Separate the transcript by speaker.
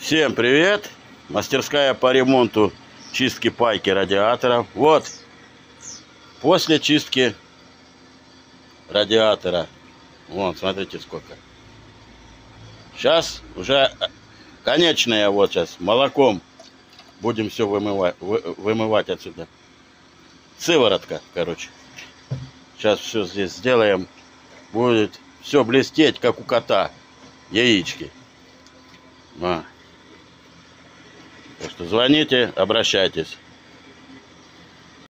Speaker 1: Всем привет! Мастерская по ремонту чистки пайки радиатора. Вот, после чистки радиатора. Вон, смотрите сколько. Сейчас уже конечное, вот сейчас молоком будем все вымывать отсюда. Сыворотка, короче. Сейчас все здесь сделаем. Будет все блестеть, как у кота. Яички. Так что звоните, обращайтесь.